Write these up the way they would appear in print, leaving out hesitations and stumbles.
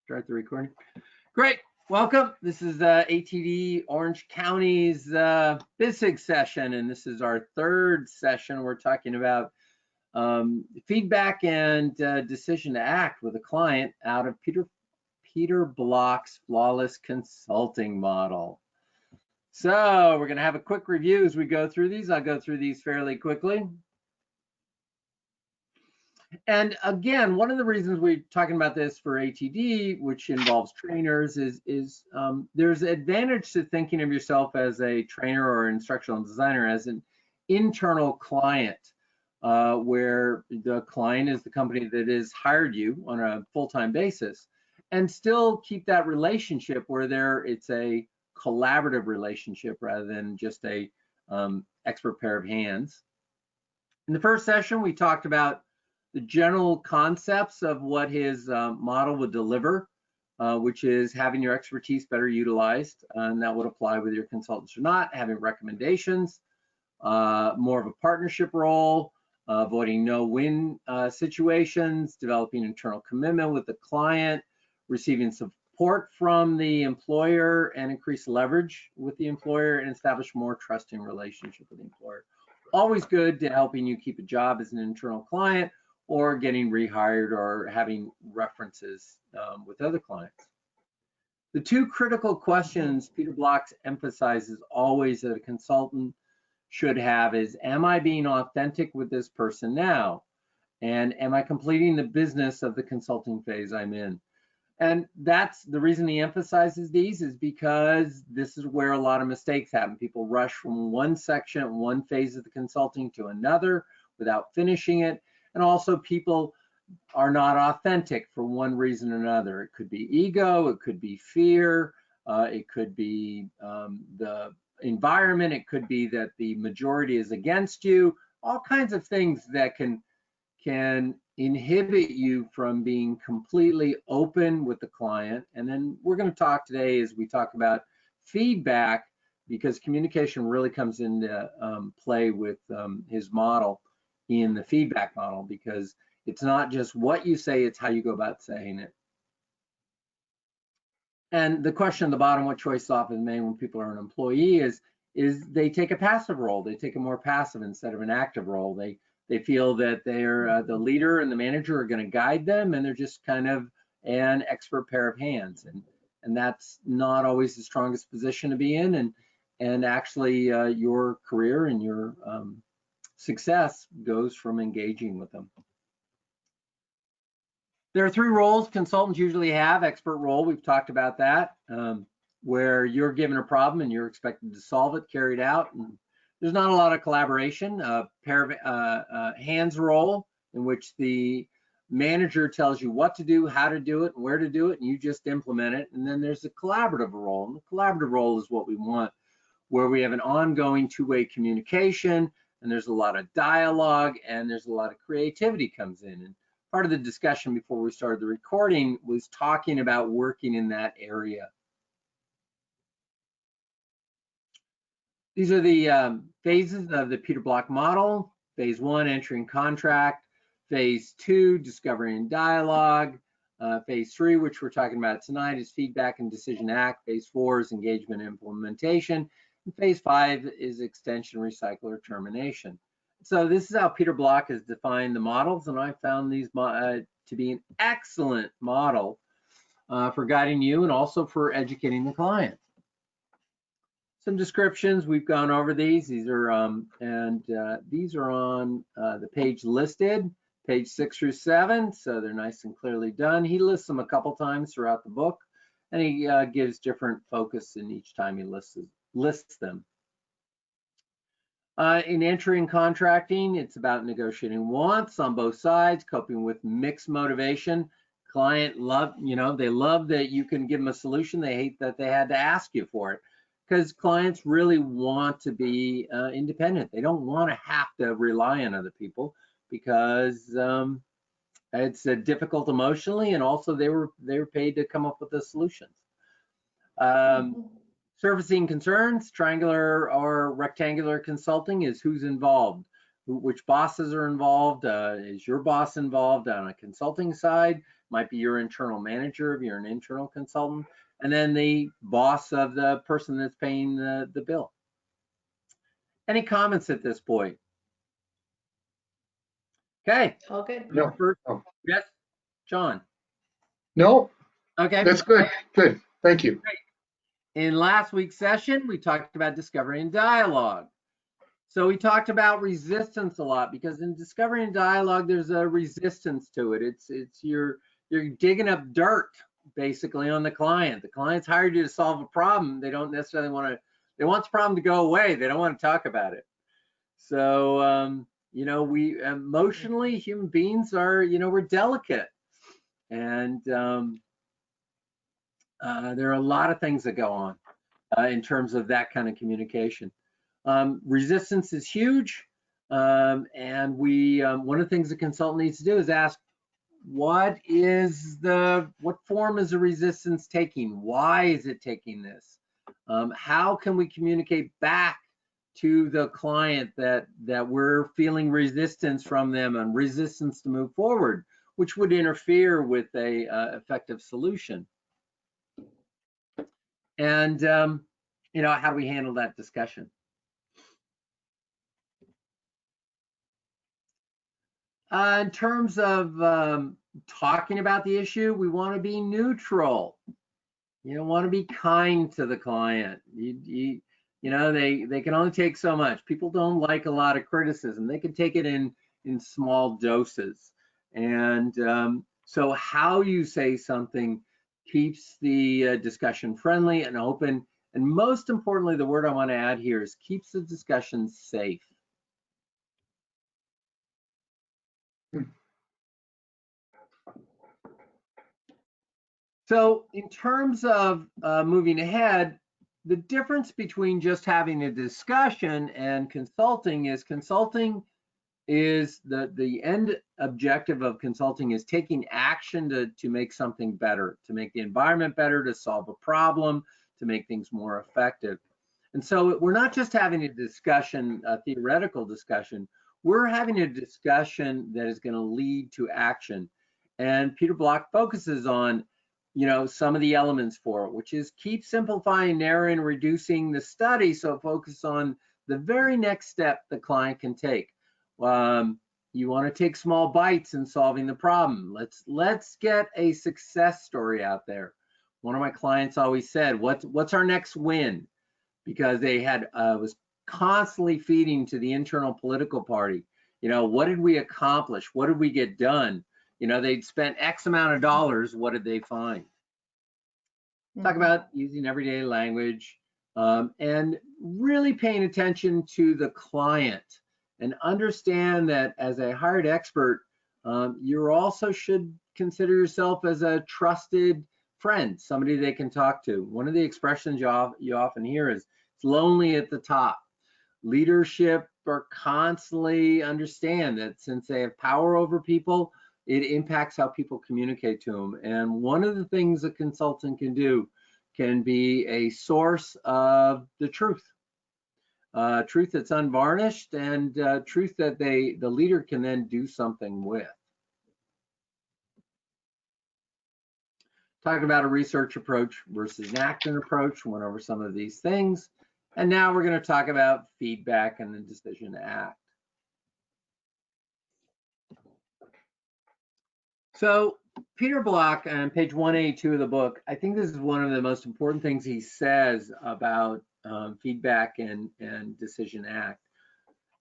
Start the recording. Great. Welcome. This is ATD Orange County's BizSIG session, and this is our third session. We're talking about feedback and decision to act with a client out of Peter Block's flawless consulting model. So we're going to have a quick review as we go through these. I'll go through these fairly quickly. And again, one of the reasons we're talking about this for ATD, which involves trainers, is there's an advantage to thinking of yourself as a trainer or instructional designer as an internal client, where the client is the company that has hired you on a full-time basis, and still keep that relationship where it's a collaborative relationship rather than just a expert pair of hands. In the first session, we talked about the general concepts of what his model would deliver, which is having your expertise better utilized, and that would apply whether you're consultants or not, having recommendations, more of a partnership role, avoiding no-win situations, developing internal commitment with the client, receiving support from the employer and increase leverage with the employer, and establish more trusting relationship with the employer. Always good to helping you keep a job as an internal client, or getting rehired, or having references with other clients. The two critical questions Peter Block emphasizes always that a consultant should have is, am I being authentic with this person now? And am I completing the business of the consulting phase I'm in? And that's the reason he emphasizes these, is because this is where a lot of mistakes happen. People rush from one section, one phase of the consulting to another without finishing it. And also people are not authentic for one reason or another. It could be ego, it could be fear, it could be the environment, it could be that the majority is against you, all kinds of things that can inhibit you from being completely open with the client. And then we're going to talk today as we talk about feedback, because communication really comes into play with his model in the feedback model, because it's not just what you say, it's how you go about saying it. And the question at the bottom, what choice is often made when people are an employee, is they take a passive role. They take a more passive instead of an active role. They feel that they're the leader and the manager are going to guide them, and they're just kind of an expert pair of hands. And that's not always the strongest position to be in. And actually your career and your success goes from engaging with them. There are three roles consultants usually have. Expert role, we've talked about that, where you're given a problem and you're expected to solve it, carry it out. And there's not a lot of collaboration. Pair of hands role, in which the manager tells you what to do, how to do it, and where to do it, and you just implement it. And then there's a collaborative role. And the collaborative role is what we want, where we have an ongoing two-way communication, and there's a lot of dialogue, and there's a lot of creativity comes in. And part of the discussion before we started the recording was talking about working in that area. These are the phases of the Peter Block model. Phase 1, entering contract. Phase 2, discovery and dialogue. Phase 3, which we're talking about tonight, is feedback and decision act. Phase 4 is engagement and implementation. And phase 5 is extension, recycle, or termination. So this is how Peter Block has defined the models, and I found these to be an excellent model for guiding you and also for educating the client. Some descriptions, we've gone over these. These are these are on the page listed, page 6 through 7, so they're nice and clearly done. He lists them a couple times throughout the book, and he gives different focus in each time he lists them. In entering contracting, it's about negotiating wants on both sides, coping with mixed motivation. Client they love that you can give them a solution. They hate that they had to ask you for it, because clients really want to be independent. They don't want to have to rely on other people, because it's difficult emotionally, and also they were paid to come up with the solutions. Surfacing concerns, triangular or rectangular consulting, is who's involved, which bosses are involved. Is your boss involved on a consulting side? might be your internal manager if you're an internal consultant, and then the boss of the person that's paying the bill. Any comments at this point? Okay. All good. No. Yes, John. No, Okay. that's good. Good. Thank you. In last week's session, we talked about discovery and dialogue. So we talked about resistance a lot, because in discovery and dialogue, there's a resistance to it. It's you're digging up dirt basically on the client. The client's hired you to solve a problem. They don't necessarily they want the problem to go away. They don't want to talk about it. So, you know, we emotionally, human beings are, you know, we're delicate. And there are a lot of things that go on in terms of that kind of communication. Resistance is huge. And one of the things the consultant needs to do is ask, what form is the resistance taking? Why is it taking this? How can we communicate back to the client that we're feeling resistance from them and resistance to move forward, which would interfere with a effective solution? And you know, how do we handle that discussion? In terms of talking about the issue, we want to be neutral. You don't want to be kind to the client. You know, they can only take so much. People don't like a lot of criticism. They can take it in small doses. And so how you say something keeps the discussion friendly and open. And most importantly, the word I want to add here is keeps the discussion safe. So in terms of moving ahead, the difference between just having a discussion and consulting is the end objective of consulting is taking action to make something better, to make the environment better, to solve a problem, to make things more effective. And so we're not just having a discussion, a theoretical discussion, we're having a discussion that is going to lead to action. And Peter Block focuses on, you know, some of the elements for it, which is keep simplifying, narrowing, reducing the study, so focus on the very next step the client can take. You want to take small bites in solving the problem. Let's get a success story out there. One of my clients always said, what's our next win? Because they had was constantly feeding to the internal political party. You know, what did we accomplish? What did we get done? You know, they'd spent X amount of dollars. What did they find? Talk about using everyday language and really paying attention to the client, and understand that as a hired expert, you also should consider yourself as a trusted friend, somebody they can talk to. One of the expressions you often hear is, it's lonely at the top. Leadership are constantly understand that since they have power over people, it impacts how people communicate to them. And one of the things a consultant can do can be a source of the truth. Truth that's unvarnished, and truth that the leader can then do something with. Talking about a research approach versus an action approach, went over some of these things. And now we're going to talk about feedback and the decision to act. So Peter Block on page 182 of the book, I think this is one of the most important things he says about feedback and decision act.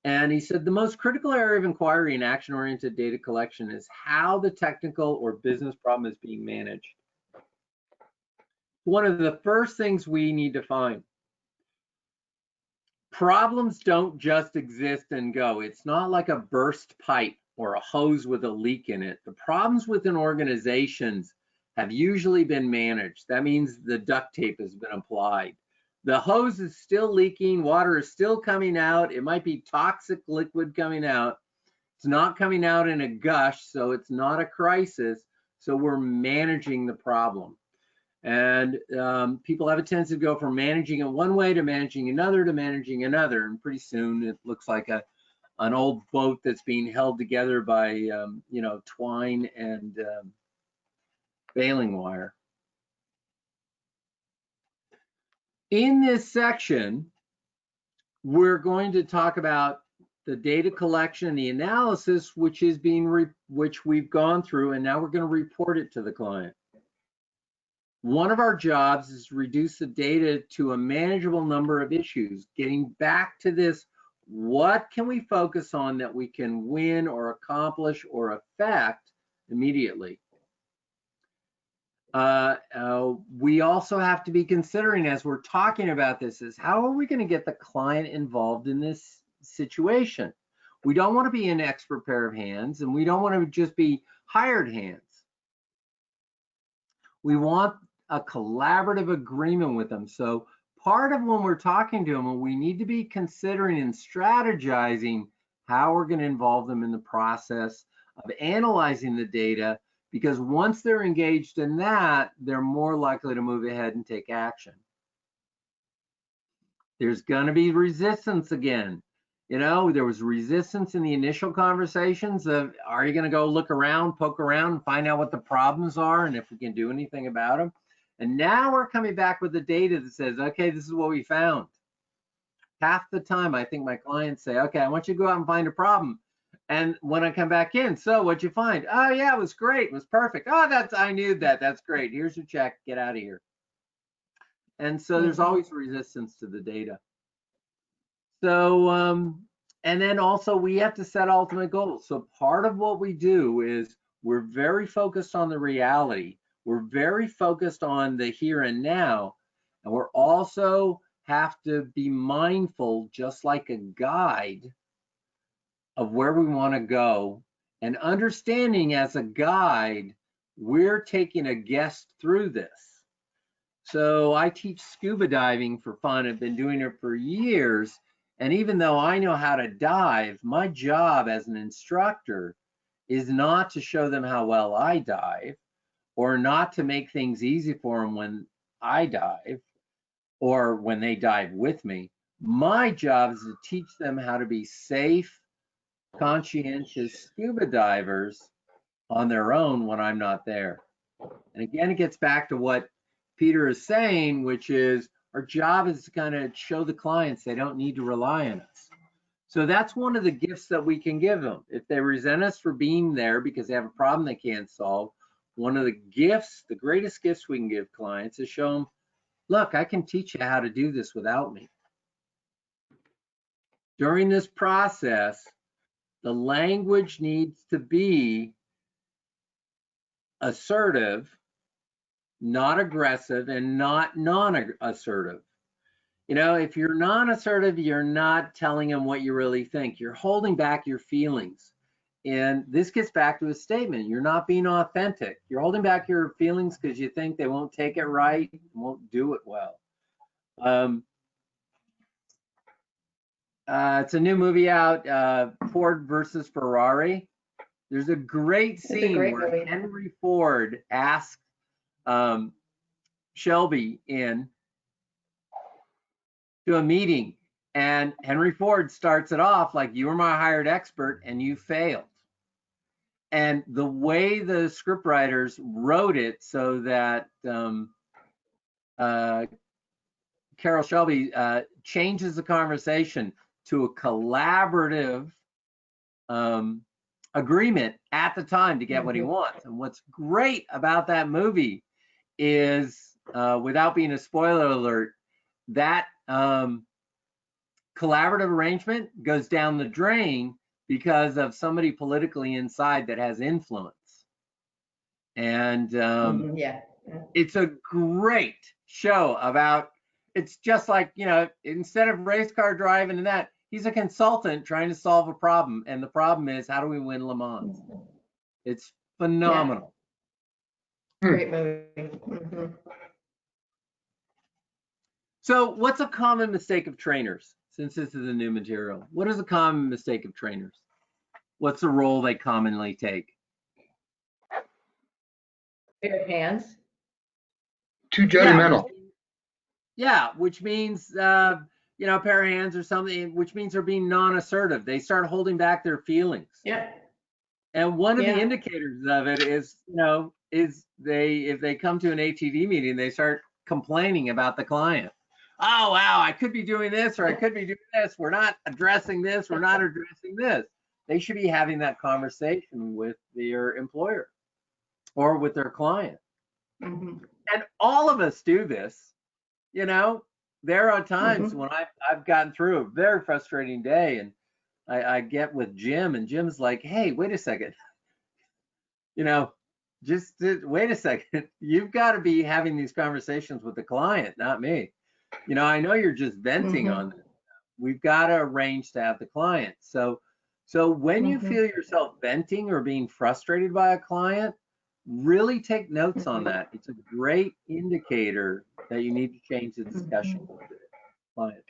And he said the most critical area of inquiry in action-oriented data collection is how the technical or business problem is being managed. One of the first things we need to find. Problems don't just exist and go. It's not like a burst pipe or a hose with a leak in it. The problems within organizations have usually been managed. That means the duct tape has been applied. The hose is still leaking, water is still coming out. It might be toxic liquid coming out. It's not coming out in a gush, so it's not a crisis. So we're managing the problem. And people have a tendency to go from managing it one way to managing another to managing another. And pretty soon it looks like an old boat that's being held together by, you know, twine and baling wire. In this section, we're going to talk about the data collection and the analysis, which we've gone through, and now we're going to report it to the client. One of our jobs is to reduce the data to a manageable number of issues. Getting back to this, what can we focus on that we can win or accomplish or affect immediately? We also have to be considering, as we're talking about this, is how are we going to get the client involved in this situation? We don't want to be an expert pair of hands, and we don't want to just be hired hands. We want a collaborative agreement with them. So part of when we're talking to them, we need to be considering and strategizing how we're going to involve them in the process of analyzing the data, because once they're engaged in that, they're more likely to move ahead and take action. There's going to be resistance again. You know, there was resistance in the initial conversations of, are you going to go look around, poke around, and find out what the problems are and if we can do anything about them? And now we're coming back with the data that says, okay, this is what we found. Half the time, I think my clients say, okay, I want you to go out and find a problem. And when I come back in, so what'd you find? Oh yeah, it was great, it was perfect. Oh, I knew that, that's great. Here's your check, get out of here. And so there's always resistance to the data. So, and then also we have to set ultimate goals. So part of what we do is we're very focused on the reality. We're very focused on the here and now. And we're also have to be mindful, just like a guide, of where we want to go, and understanding as a guide, we're taking a guest through this. So I teach scuba diving for fun. I've been doing it for years. And even though I know how to dive, my job as an instructor is not to show them how well I dive, or not to make things easy for them when I dive or when they dive with me. My job is to teach them how to be safe, conscientious scuba divers on their own when I'm not there. And again, it gets back to what Peter is saying, which is our job is to kind of show the clients they don't need to rely on us. So that's one of the gifts that we can give them. If they resent us for being there because they have a problem they can't solve, one of the gifts, the greatest gifts we can give clients is show them, look, I can teach you how to do this without me. During this process, the language needs to be assertive, not aggressive, and not non-assertive. You know, if you're non-assertive, you're not telling them what you really think. You're holding back your feelings. And this gets back to a statement. You're not being authentic. You're holding back your feelings because you think they won't take it right, won't do it well. It's a new movie out, Ford versus Ferrari. There's a great scene where Henry Ford asks Shelby in to a meeting, and Henry Ford starts it off like, you were my hired expert and you failed. And the way the scriptwriters wrote it so that Carroll Shelby changes the conversation to a collaborative agreement at the time to get what he wants. And what's great about that movie is, without being a spoiler alert, that collaborative arrangement goes down the drain because of somebody politically inside that has influence. And it's a great show about, it's just like, you know, instead of race car driving and that, he's a consultant trying to solve a problem. And the problem is, how do we win Le Mans? It's phenomenal. Great movie. So what's a common mistake of trainers? Since this is a new material, what is a common mistake of trainers? What's the role they commonly take? Pair of hands. Too judgmental. Yeah, which means, you know, pair of hands or something, which means they're being non-assertive. They start holding back their feelings. Yeah. And one of the indicators of it is, you know, is if they come to an ATD meeting, they start complaining about the client. Oh, wow, I could be doing this or I could be doing this. We're not addressing this. We're not addressing this. They should be having that conversation with their employer or with their client. Mhm. And all of us do this. You know, there are times when I've gotten through a very frustrating day, and I get with Jim, and Jim's like, hey, wait a second. You know, just wait a second. You've got to be having these conversations with the client, not me. You know, I know you're just venting on this. We've got to arrange to have the client. So when you feel yourself venting or being frustrated by a client, really take notes on that. It's a great indicator that you need to change the discussion with the client.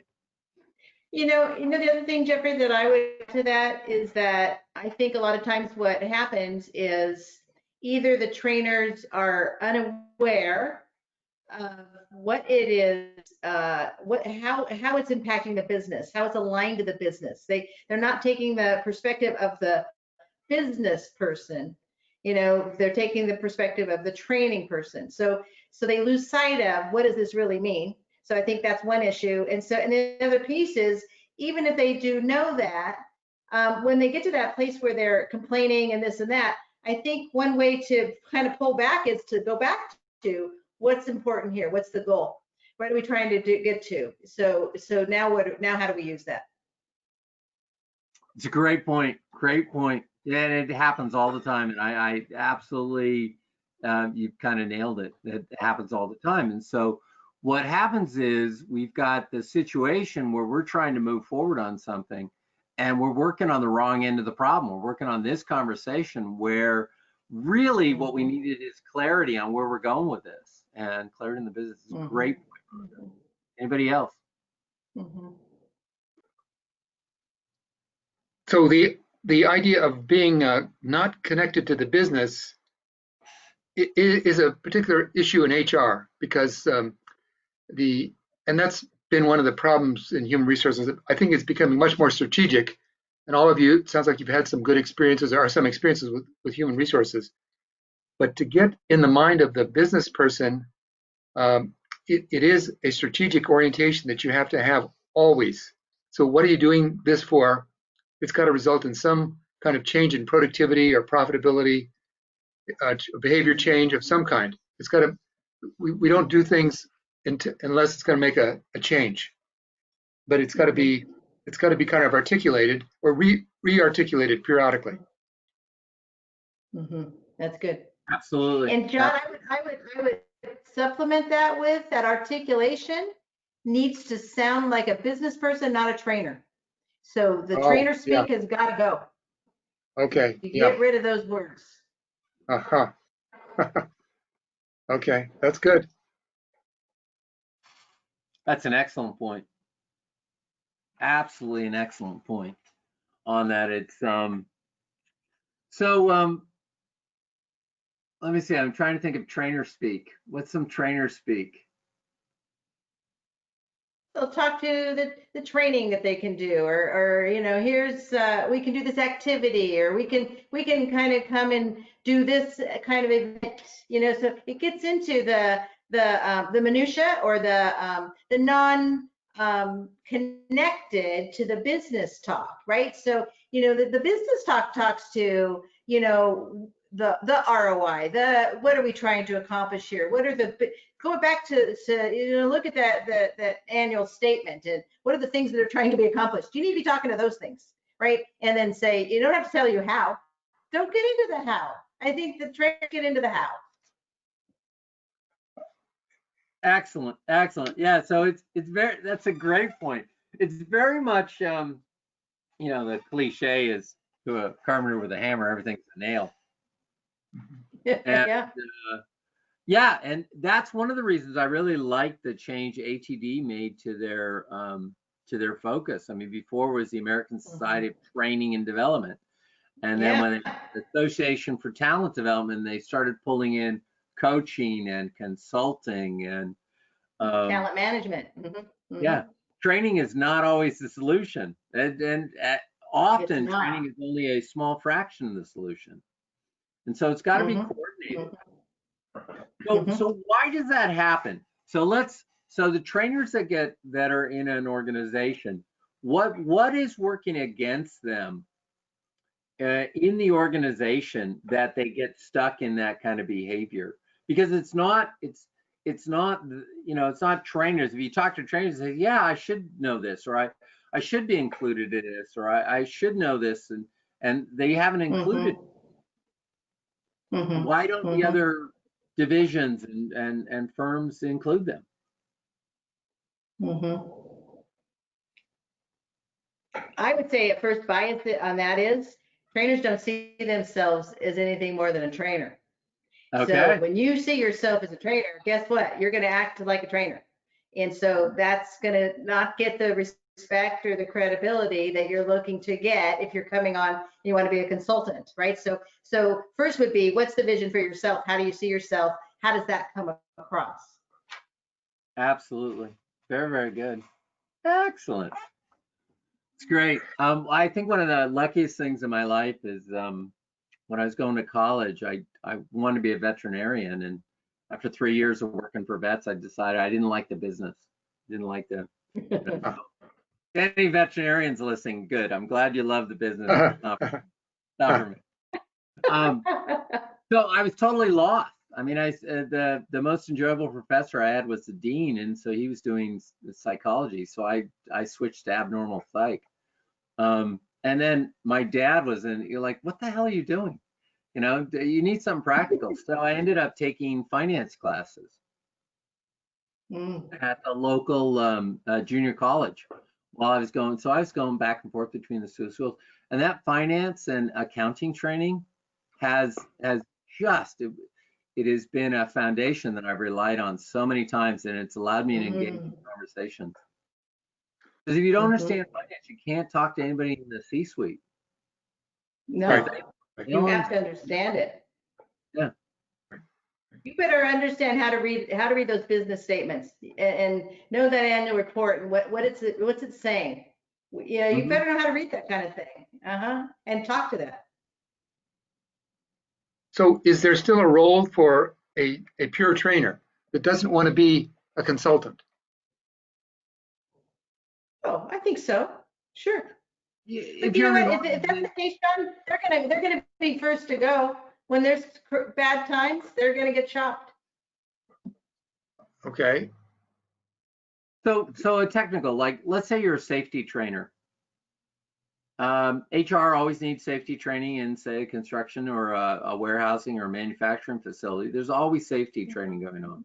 You know, the other thing, Jeffrey, that I would add to that is that I think a lot of times what happens is either the trainers are unaware of what it is, how it's impacting the business, how it's aligned to the business. They're not taking the perspective of the business person. You know, they're taking the perspective of the training person. So they lose sight of what does this really mean. So I think that's one issue. And the other piece is, even if they do know that, when they get to that place where they're complaining and this and that, I think one way to kind of pull back is to go back to what's important here. What's the goal? What are we trying to get to? So now how do we use that? It's a great point. Great point. Yeah, and it happens all the time. And I absolutely, you've kind of nailed it. It happens all the time. And so what happens is we've got the situation where we're trying to move forward on something and we're working on the wrong end of the problem. We're working on this conversation where really what we needed is clarity on where we're going with this. And clarity in the business is a great point. Anybody else? So the idea of being not connected to the business is a particular issue in HR because and that's been one of the problems in human resources. I think it's becoming much more strategic, and all of you, it sounds like you've had some good experiences or some experiences with human resources. But to get in the mind of the business person, it is a strategic orientation that you have to have always. So what are you doing this for? It's got to result in some kind of change in productivity or profitability, behavior change of some kind. It's got to. We don't do things unless it's going to make a change. But it's got to be kind of articulated or re-articulated periodically. That's good. Absolutely. And John, I would supplement that with that articulation needs to sound like a business person, not a trainer. So the trainer speak has got to go. Okay. You get rid of those words. Okay, that's good. That's an excellent point. Absolutely an excellent point on that. It's let me see. I'm trying to think of trainer speak. What's some trainer speak? They'll talk to the training that they can do, or you know, here's we can do this activity, or we can kind of come and do this kind of event, you know. So it gets into the minutia or the non connected to the business talk, right? So you know, the business talk talks to, you know, the ROI, what are we trying to accomplish here? What are going back to you know, look at that annual statement and what are the things that are trying to be accomplished? You need to be talking to those things, right? And then say, you don't have to tell you how. Don't get into the how. I think the trainers get into the how. Excellent, excellent. Yeah, so that's a great point. It's very much you know, the cliche is to a carpenter with a hammer, everything's a nail. And, yeah, and that's one of the reasons I really like the change ATD made to their focus. I mean, before was the American Society of Training and Development, and then when the Association for Talent Development, they started pulling in coaching and consulting and talent management. Yeah, training is not always the solution, and often training is only a small fraction of the solution, and so it's got to be coordinated. So why does that happen? So the trainers that are in an organization, what is working against them in the organization that they get stuck in that kind of behavior? Because it's not it's not trainers. If you talk to trainers, they say, yeah, I should know this, or I should be included in this, or I should know this, and they haven't included. Why don't the other divisions and firms include them? I would say at first bias on that is trainers don't see themselves as anything more than a trainer. Okay. So when you see yourself as a trainer, guess what? You're going to act like a trainer. And so that's going to not get the respect or the credibility that you're looking to get if you're coming on, you want to be a consultant, right? So first would be, what's the vision for yourself? How do you see yourself? How does that come across? Absolutely. Very, very good. Excellent. It's great. I think one of the luckiest things in my life is when I was going to college, I wanted to be a veterinarian. And after 3 years of working for vets, I decided I didn't like the business. Didn't like the, any veterinarians listening, good. I'm glad you love the business. Not for me. So I was totally lost. I mean, the most enjoyable professor I had was the dean, and so he was doing psychology. So I switched to abnormal psych. And then my dad was in. You're like, what the hell are you doing? You know, you need something practical. So I ended up taking finance classes at the local junior college while I was going. So I was going back and forth between the two schools, and that finance and accounting training has just it has been a foundation that I've relied on so many times, and it's allowed me to engage in conversations. Because if you don't understand finance, you can't talk to anybody in the C-suite. No, you have to understand it. Yeah. You better understand how to read those business statements and know that annual report and what's it saying. Yeah, you better know how to read that kind of thing. And talk to that. So is there still a role for a pure trainer that doesn't want to be a consultant? Oh, I think so. Sure. If you know what? If that's the case, John, they're gonna be first to go. When there's bad times, they're gonna get chopped. Okay. So a technical, like let's say you're a safety trainer. HR always needs safety training in, say, construction or a warehousing or manufacturing facility. There's always safety training going on.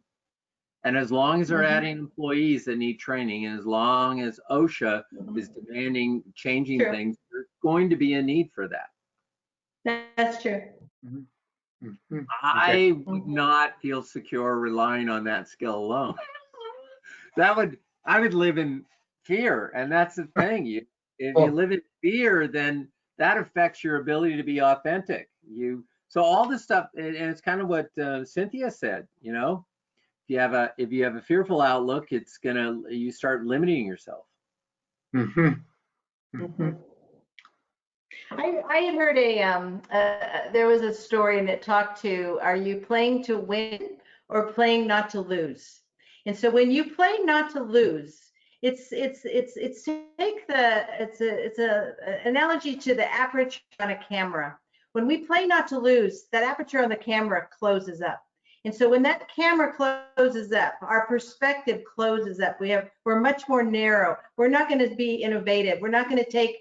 And as long as they're adding employees that need training, and as long as OSHA is demanding changing things, there's going to be a need for that. That's true. I would not feel secure relying on that skill alone. I would live in fear, and that's the thing. If you live in fear, then that affects your ability to be authentic. So all this stuff, and it's kind of what Cynthia said. You know, if you have a fearful outlook, you start limiting yourself. I had heard there was a story and it talked to, are you playing to win or playing not to lose? And so when you play not to lose, it's a analogy to the aperture on a camera. When we play not to lose, that aperture on the camera closes up. And so when that camera closes up, our perspective closes up. We're much more narrow. We're not going to be innovative. We're not going to take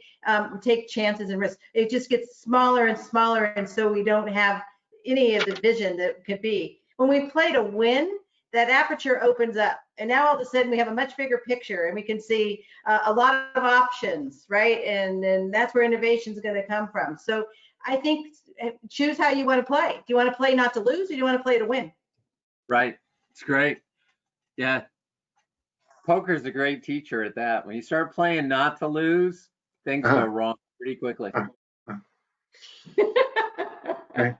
chances and risks. It just gets smaller and smaller, and so we don't have any of the vision that could be. When we play to win, that aperture opens up, and now all of a sudden we have a much bigger picture, and we can see a lot of options, right? And that's where innovation is going to come from. So I think choose how you want to play. Do you want to play not to lose, or do you want to play to win? Right. It's great. Yeah. Poker's a great teacher at that. When you start playing not to lose, things go wrong pretty quickly. I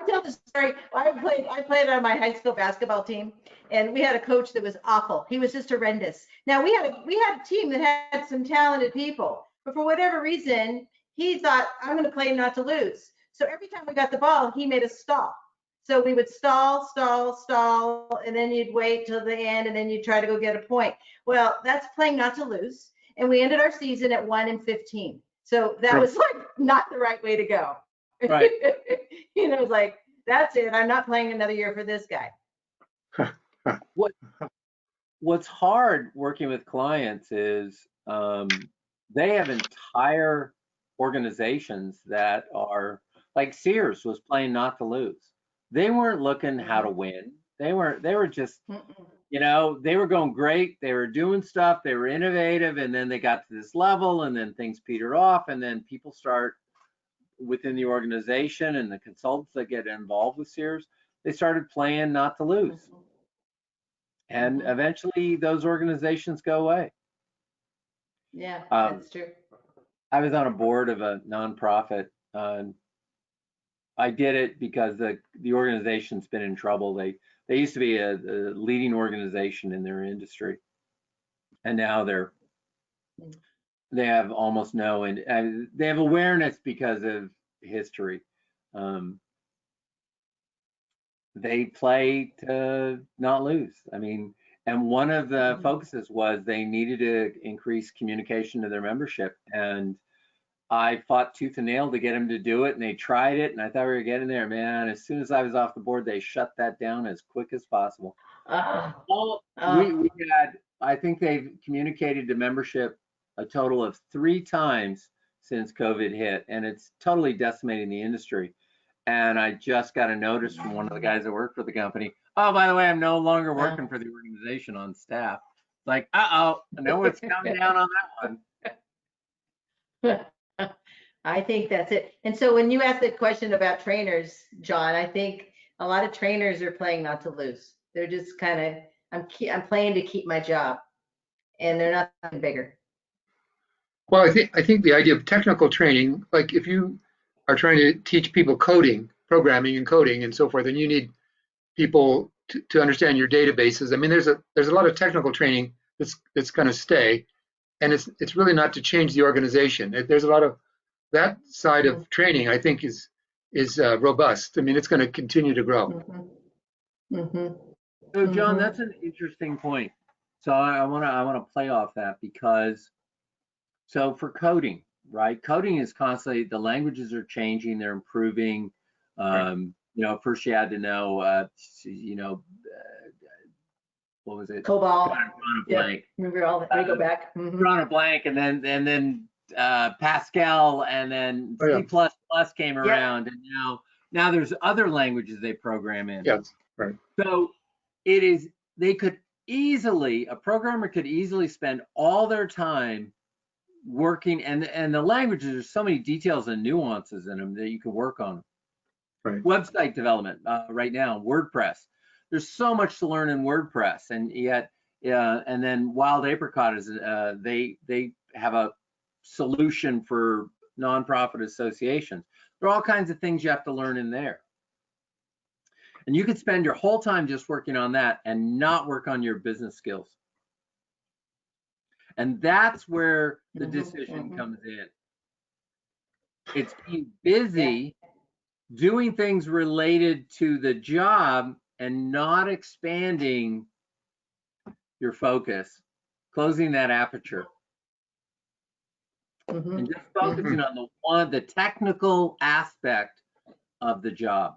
tell the story. I played on my high school basketball team, and we had a coach that was awful. He was just horrendous. Now we had a team that had some talented people, but for whatever reason, he thought, I'm going to play not to lose. So every time we got the ball, he made us stall. So we would stall, and then you'd wait till the end, and then you'd try to go get a point. Well, that's playing not to lose. And we ended our season at 1-15. So that was like not the right way to go. Right. It's like, that's it. I'm not playing another year for this guy. What's hard working with clients is they have entire organizations that are like Sears was playing not to lose. They weren't looking how to win. They were just, they were going great. They were doing stuff. They were innovative. And then they got to this level and then things petered off. And then people start within the organization and the consultants that get involved with Sears, they started playing not to lose. And eventually those organizations go away. Yeah, that's true. I was on a board of a nonprofit. I did it because the organization's been in trouble. They used to be a leading organization in their industry, and now they have almost no, and they have awareness because of history. They play to not lose. I mean, and one of the focuses was they needed to increase communication to their membership, and I fought tooth and nail to get them to do it, and they tried it, and I thought we were getting there, man. As soon as I was off the board, they shut that down as quick as possible. We had, I think they've communicated to membership a total of 3 times since COVID hit, and it's totally decimating the industry. And I just got a notice from one of the guys that worked for the company. Oh, by the way, I'm no longer working for the organization on staff. Like, I know what's coming down on that one. I think that's it. And so when you asked the question about trainers, John, I think a lot of trainers are playing not to lose. They're just kind of, I'm playing to keep my job, and they're not bigger. Well, I think the idea of technical training, like if you are trying to teach people coding, programming and coding and so forth, and you need people to understand your databases. I mean, there's a lot of technical training that's going to stay, and it's really not to change the organization. There's a lot of that side of training, I think, is robust. I mean, it's going to continue to grow. So, John, that's an interesting point. So I want to play off that because, so for coding, right? Coding is constantly, the languages are changing, they're improving. First you had to know, what was it? COBOL. Blank. Remember all that? They go back. Drawn a blank, and then Pascal, and then C++ came around, and now there's other languages they program in. Yes, right. So a programmer could easily spend all their time working, and the languages, there's so many details and nuances in them that you can work on. Right. Website development right now, WordPress. There's so much to learn in WordPress, and yet, and then Wild Apricot is they have a solution for nonprofit associations. There are all kinds of things you have to learn in there, and you could spend your whole time just working on that and not work on your business skills. And that's where the decision comes in. It's being busy doing things related to the job and not expanding your focus, closing that aperture, and just focusing on the technical aspect of the job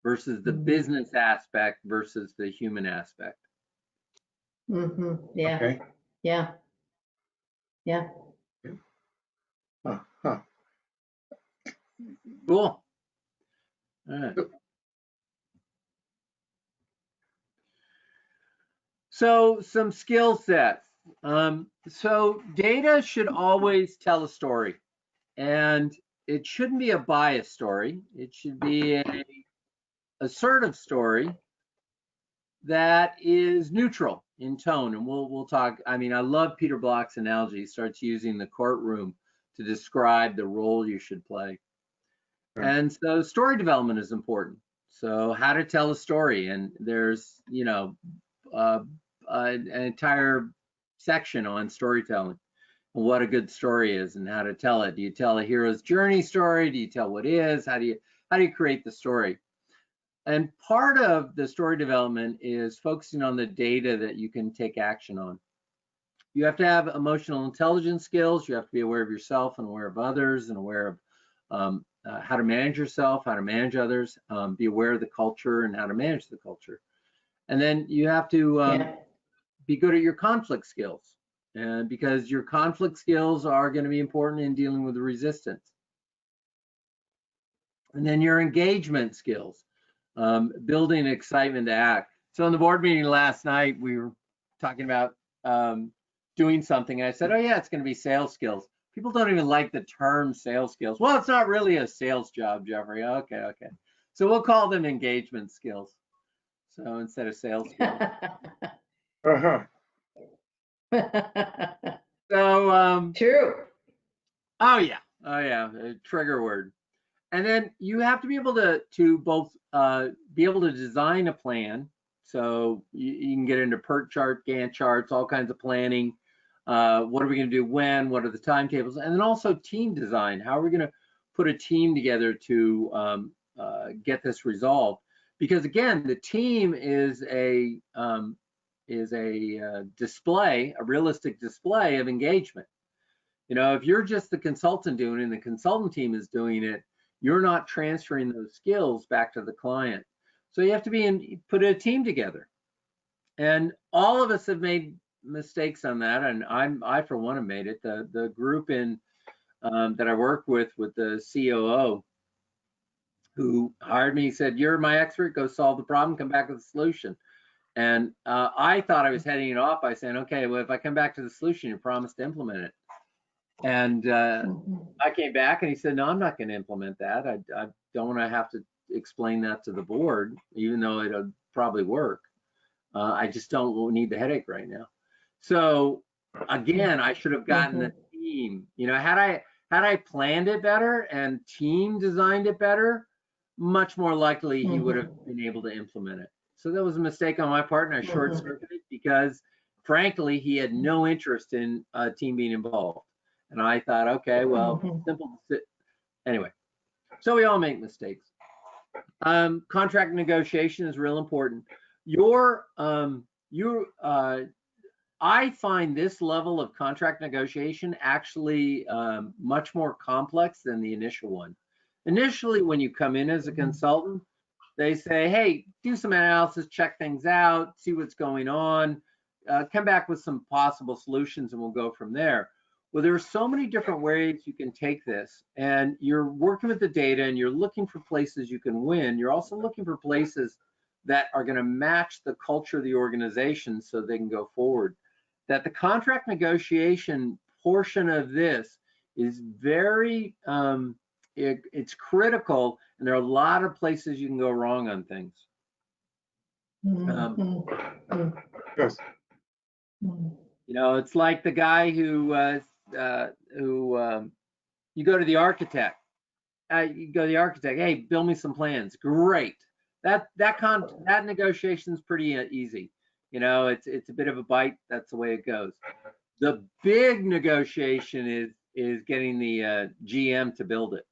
versus the business aspect versus the human aspect. Yeah. Okay. Yeah. Cool. All right. So some skill sets. So data should always tell a story, and it shouldn't be a biased story. It should be an assertive story that is neutral in tone. And we'll talk. I mean, I love Peter Block's analogy. He starts using the courtroom to describe the role you should play. Right. And so story development is important. So how to tell a story, and there's an entire section on storytelling and what a good story is and how to tell it. Do you tell a hero's journey story? Do you tell what is? How do you create the story? And part of the story development is focusing on the data that you can take action on. You have to have emotional intelligence skills. You have to be aware of yourself and aware of others and aware of how to manage yourself, how to manage others, be aware of the culture and how to manage the culture. And then you have to be good at your conflict skills, and because your conflict skills are going to be important in dealing with the resistance. And then your engagement skills, building excitement to act. So in the board meeting last night, we were talking about doing something. I said, oh yeah, it's going to be sales skills. People don't even like the term sales skills. Well, it's not really a sales job, Jeffrey. Okay. So we'll call them engagement skills. So instead of sales skills. So True. Oh yeah, a trigger word. And then you have to be able to both be able to design a plan. So you can get into PERT chart, Gantt charts, all kinds of planning. What are we going to do when? What are the timetables? And then also team design. How are we going to put a team together to get this resolved? Because again, the team is a display, a realistic display of engagement. You know, if you're just the consultant doing it and the consultant team is doing it, you're not transferring those skills back to the client. So you have to put a team together. And all of us have made mistakes on that, and I for one have made it. The group that I work with the COO, who hired me, said, "You're my expert. Go solve the problem. Come back with a solution." And I thought I was heading it off by saying, "Okay, well, if I come back to the solution, you promise to implement it." And I came back and he said, "No, I'm not going to implement that. I don't want to have to explain that to the board, even though it'll probably work. I just don't need the headache right now." So again, I should have gotten the team. You know, had I planned it better and team designed it better, much more likely he would have been able to implement it. So that was a mistake on my part, and I short-circuited because, frankly, he had no interest in a team being involved. And I thought, okay, well, simple. Anyway, so we all make mistakes. Contract negotiation is real important. I find this level of contract negotiation actually much more complex than the initial one. Initially, when you come in as a consultant, they say, hey, do some analysis, check things out, see what's going on, come back with some possible solutions, and we'll go from there. Well, there are so many different ways you can take this, and you're working with the data and you're looking for places you can win. You're also looking for places that are going to match the culture of the organization so they can go forward. That the contract negotiation portion of this is very, it's critical, and there are a lot of places you can go wrong on things. Yes. You know, it's like the guy who you go to the architect. Hey, build me some plans. Great. That negotiation is pretty easy. You know, it's a bit of a bite. That's the way it goes. The big negotiation is getting the GM to build it.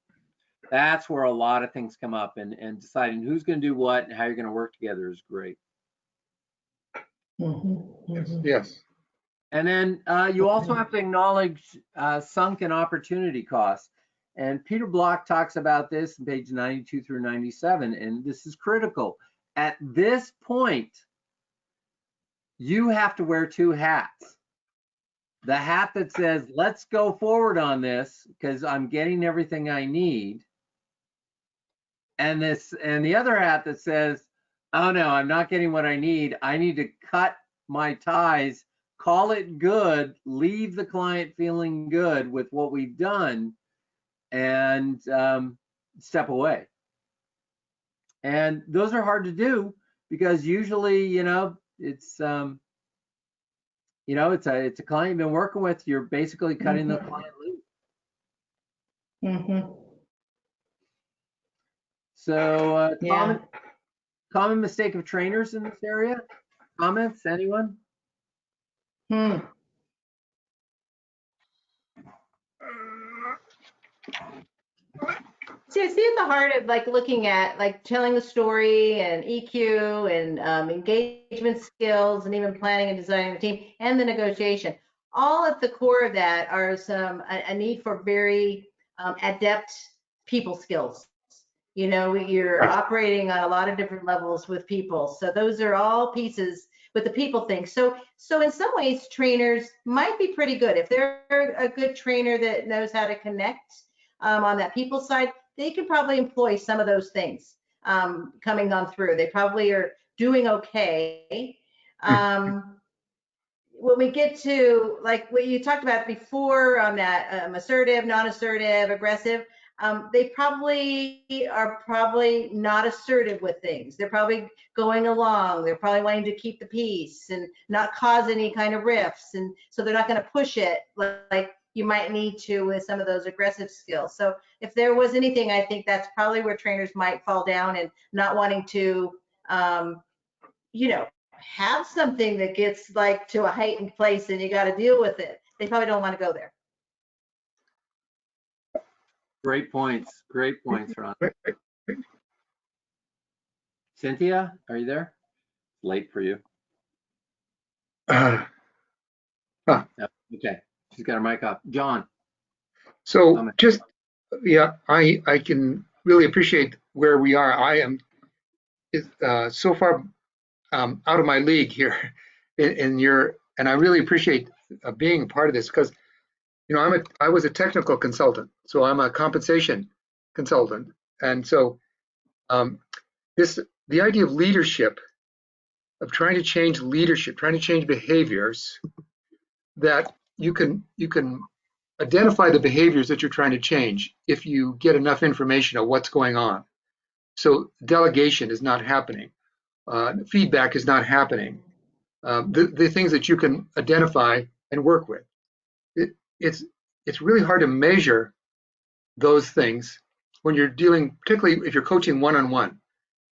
That's where a lot of things come up, and deciding who's going to do what and how you're going to work together is great. Yes. And then you also have to acknowledge sunken opportunity costs. And Peter Block talks about this on page 92 through 97, and this is critical. At this point, you have to wear two hats. The hat that says, let's go forward on this because I'm getting everything I need. And the other hat that says, oh no, I'm not getting what I need. I need to cut my ties, call it good, leave the client feeling good with what we've done, and step away. And those are hard to do because usually, you know, it's a client you've been working with. You're basically cutting the client loose. So common mistake of trainers in this area. Comments? Anyone? See, I see at the heart of like looking at like telling the story and EQ and engagement skills and even planning and designing the team and the negotiation. All at the core of that are a need for very adept people skills. You know, you're Right. operating on a lot of different levels with people. So those are all pieces with the people thing. So in some ways, trainers might be pretty good. If they're a good trainer that knows how to connect on that people side, they can probably employ some of those things coming on through. They probably are doing okay. When we get to like what you talked about before on that assertive, non-assertive, aggressive, they are probably not assertive with things. They're probably going along. They're probably wanting to keep the peace and not cause any kind of rifts. And so they're not going to push it like you might need to with some of those aggressive skills. So if there was anything, I think that's probably where trainers might fall down and not wanting to, you know, have something that gets like to a heightened place and you got to deal with it. They probably don't want to go there. Great points, Ron. Cynthia, are you there? Late for you. Okay, she's got her mic off. John. So just, yeah, I can really appreciate where we are. I am so far out of my league here and I really appreciate being part of this because, you know, I was a technical consultant, so I'm a compensation consultant. And so the idea of leadership, of trying to change leadership, trying to change behaviors, that you can identify the behaviors that you're trying to change if you get enough information on what's going on. So delegation is not happening. Feedback is not happening. The things that you can identify and work with. It's really hard to measure those things when you're dealing, particularly if you're coaching one-on-one.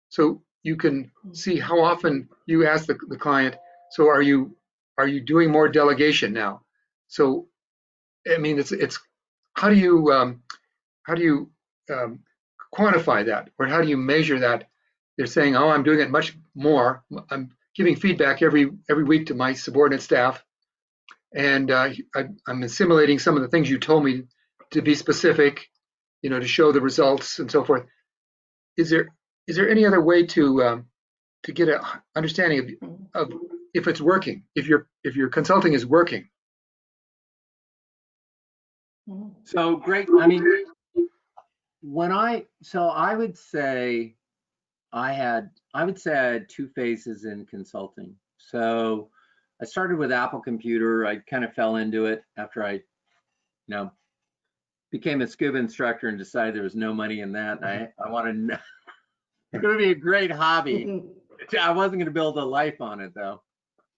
So you can see how often you ask the client, so are you doing more delegation now? So I mean, it's how do you quantify that, or how do you measure that? They're saying, oh, I'm doing it much more. I'm giving feedback every week to my subordinate staff, and I'm assimilating some of the things you told me to be specific, you know, to show the results and so forth. Is there any other way to get an understanding of if it's working, if your consulting is working? So great. I mean, I would say I had two phases in consulting. So I started with Apple Computer. I kind of fell into it after I, became a scuba instructor and decided there was no money in that. And I wanted to, it's going to be a great hobby. I wasn't going to build a life on it though.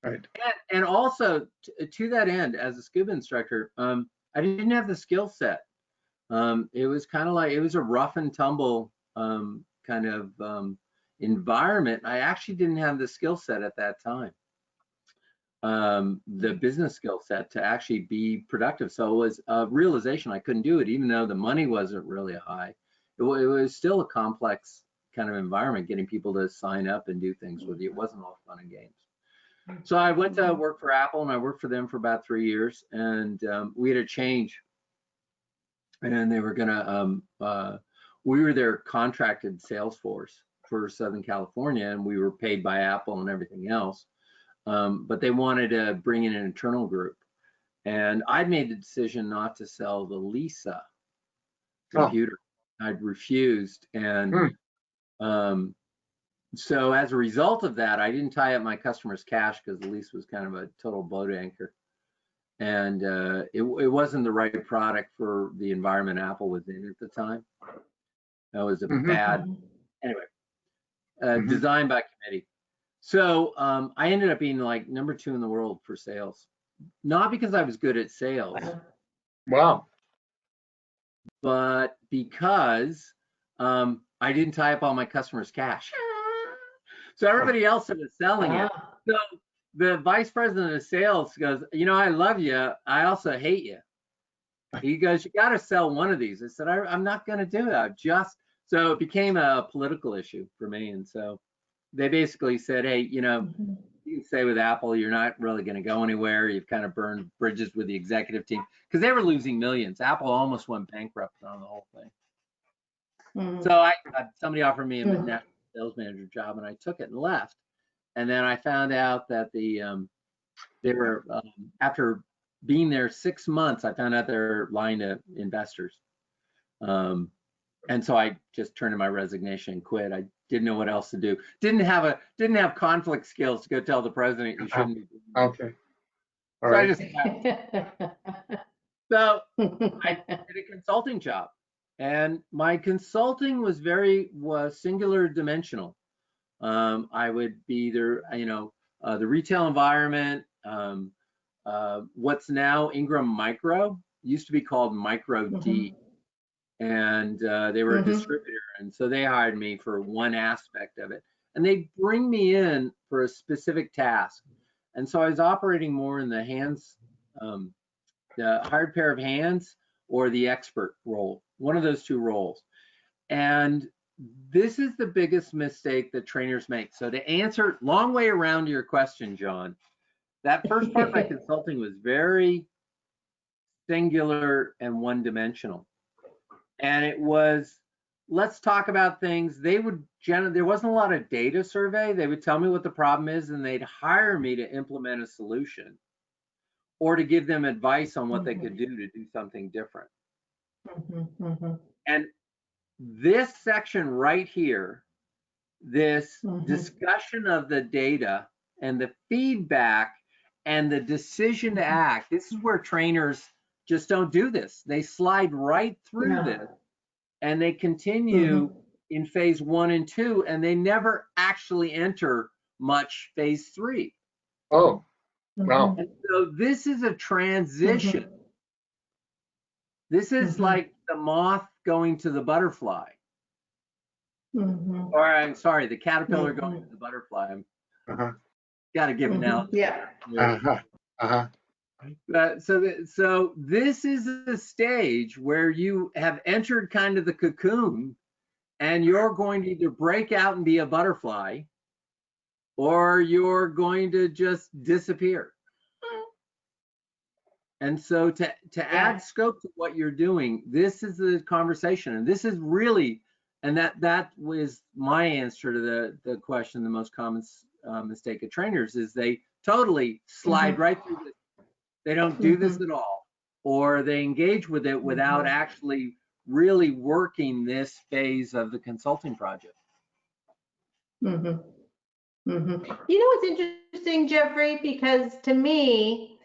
Right. And also to that end, as a scuba instructor, I didn't have the skill set. It was kind of like, it was a rough and tumble kind of environment. I actually didn't have the skill set at that time, the business skill set to actually be productive. So it was a realization I couldn't do it, even though the money wasn't really high. It was still a complex kind of environment, getting people to sign up and do things with you. It wasn't all fun and games. So I went to work for Apple, and I worked for them for about 3 years, and we had a change. And they were gonna, we were their contracted sales force for Southern California, and we were paid by Apple and everything else. But they wanted to bring in an internal group. And I'd made the decision not to sell the Lisa computer. I'd refused. And so as a result of that, I didn't tie up my customers' cash because the lease was kind of a total boat anchor. And it wasn't the right product for the environment Apple was in at the time. That was a bad, anyway, designed by committee. So I ended up being like number 2 in the world for sales, not because I was good at sales. Wow. But because I didn't tie up all my customers' cash. So everybody else was selling it. So the vice president of sales goes, I love you. I also hate you. He goes, you got to sell one of these. I said, I'm not going to do that. So it became a political issue for me. And so they basically said, hey, you can say with Apple, you're not really going to go anywhere. You've kind of burned bridges with the executive team because they were losing millions. Apple almost went bankrupt on the whole thing. So somebody offered me a national sales manager job, and I took it and left. And then I found out that they were after being there 6 months, I found out they're lying to investors. And so I just turned in my resignation and quit. I didn't know what else to do. Didn't have conflict skills to go tell the president you shouldn't be doing that. Okay. All So right. I just so I did a consulting job, and my consulting was singular dimensional. I would be either the retail environment, what's now Ingram Micro, used to be called Micro D. And they were a distributor, and so they hired me for one aspect of it, and they bring me in for a specific task. And so I was operating more in the hands, the hired pair of hands or the expert role, one of those two roles. And this is the biggest mistake that trainers make. So to answer, long way around to your question, John, that first part of my consulting was very singular and one-dimensional. And it was, let's talk about things. There wasn't a lot of data survey. They would tell me what the problem is, and they'd hire me to implement a solution or to give them advice on what they could do to do something different. And this section right here, this discussion of the data and the feedback and the decision to act, this is where trainers just don't do this. They slide right through this, and they continue in phase 1 and 2, and they never actually enter much phase 3. Oh, wow. And so this is a transition. This is like the moth going to the butterfly. Or I'm sorry, the caterpillar going to the butterfly. Got to give it now. Yeah. So this is a stage where you have entered kind of the cocoon, and you're going to either break out and be a butterfly, or you're going to just disappear. And so to add scope to what you're doing, this is the conversation, and this is really, and that was my answer to the question. The most common mistake of trainers is they totally slide right through this. They don't do this at all, or they engage with it without actually really working this phase of the consulting project. You know what's interesting, Jeffrey? Because to me,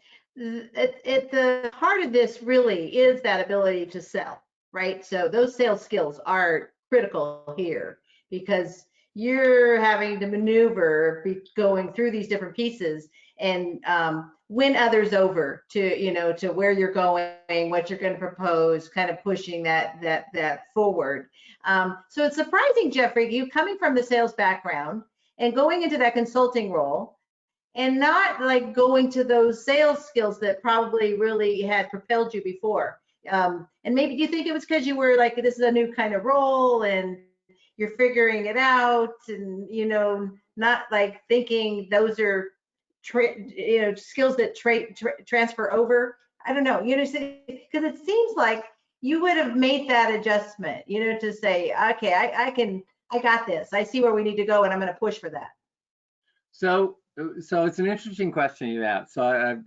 at the heart of this really is that ability to sell, right? So those sales skills are critical here, because you're having to maneuver going through these different pieces and win others over to to where you're going, what you're going to propose, kind of pushing that forward. So it's surprising, Jeffrey, you coming from the sales background and going into that consulting role, and not like going to those sales skills that probably really had propelled you before. And maybe do you think it was because you were like, this is a new kind of role and you're figuring it out, and not like thinking those are skills that transfer over? I don't know, because it seems like you would have made that adjustment, to say, okay, I got this. I see where we need to go, and I'm going to push for that. So it's an interesting question you asked. So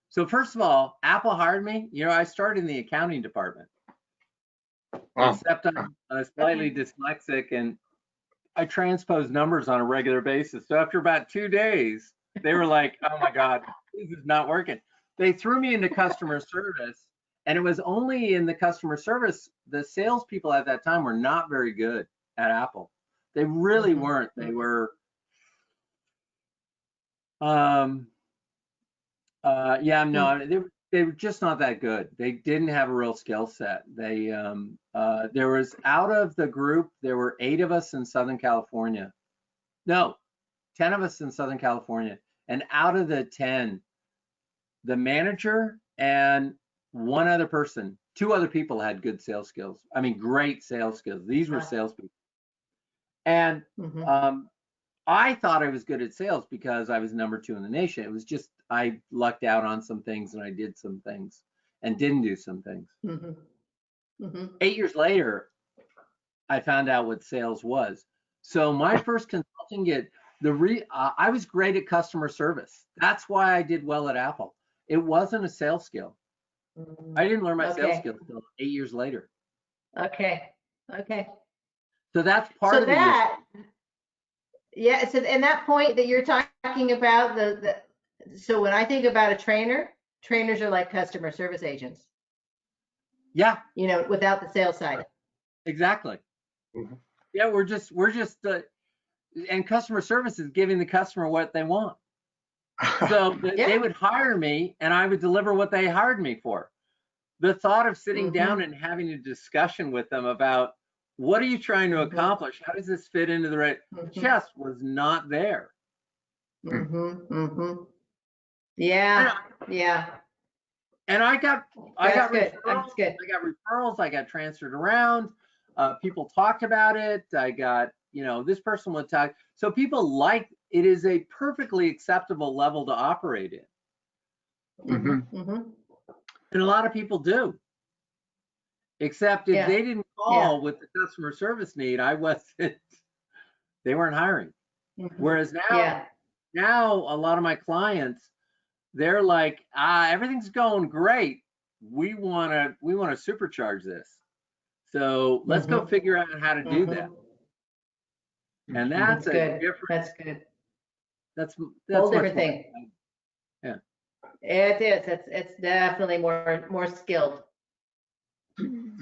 so first of all, Apple hired me. I started in the accounting department. Wow. Except I'm slightly dyslexic, and I transpose numbers on a regular basis. So after about 2 days, they were like, "Oh my God, this is not working." They threw me into customer service, and it was only in the customer service. The salespeople at that time were not very good at Apple. They really weren't. They were, they were just not that good. They didn't have a real skill set. There was, out of the group, there were 8 of us in Southern California. No, 10 of us in Southern California. And out of the 10, the manager and one other person, two other people had good sales skills. I mean, great sales skills. These were salespeople. And I thought I was good at sales because I was number 2 in the nation. It was just I lucked out on some things and I did some things and didn't do some things. 8 years later, I found out what sales was. So my first consulting gig, I was great at customer service. That's why I did well at Apple. It wasn't a sales skill. I didn't learn my sales skills until 8 years later. Okay. So that's part of that. Yeah. So, and that point that you're talking about, so when I think about a trainer, trainers are like customer service agents. Yeah. You know, without the sales side. Exactly. Yeah, we're just and customer service is giving the customer what they want. So they would hire me and I would deliver what they hired me for. The thought of sitting down and having a discussion with them about what are you trying to accomplish? How does this fit into the right chest was not there. Yeah. And I got good. referrals. I got referrals. I got transferred around. People talked about it. I got, this person would talk. So people like it is a perfectly acceptable level to operate in. And a lot of people do. Except if they didn't call with the customer service need, they weren't hiring. Whereas now a lot of my clients, they're like, everything's going great. We want to supercharge this. So let's go figure out how to do that. And that's good. Different. That's good. That's whole different thing. Yeah. It is. It's definitely more skilled. And